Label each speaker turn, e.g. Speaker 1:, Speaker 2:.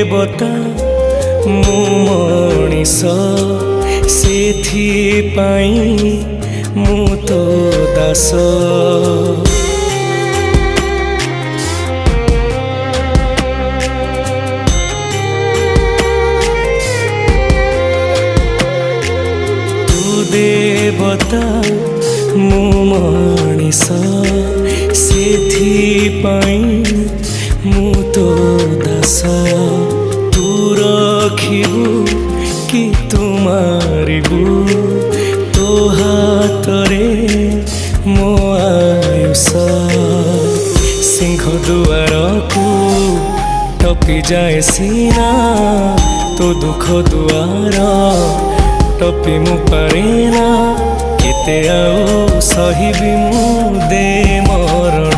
Speaker 1: देवता मु मनीष सेथिपाई मु तो दास देवता मु मनीष सेथिपाई मु तो दास तू रखिबु कि तू मारिबु तो हातरे मो आयुष सिंह दुआर को टपी जाए सीना तो दुख दुआर टपी मु पारेना केते आउ सहिबी मु दे मरण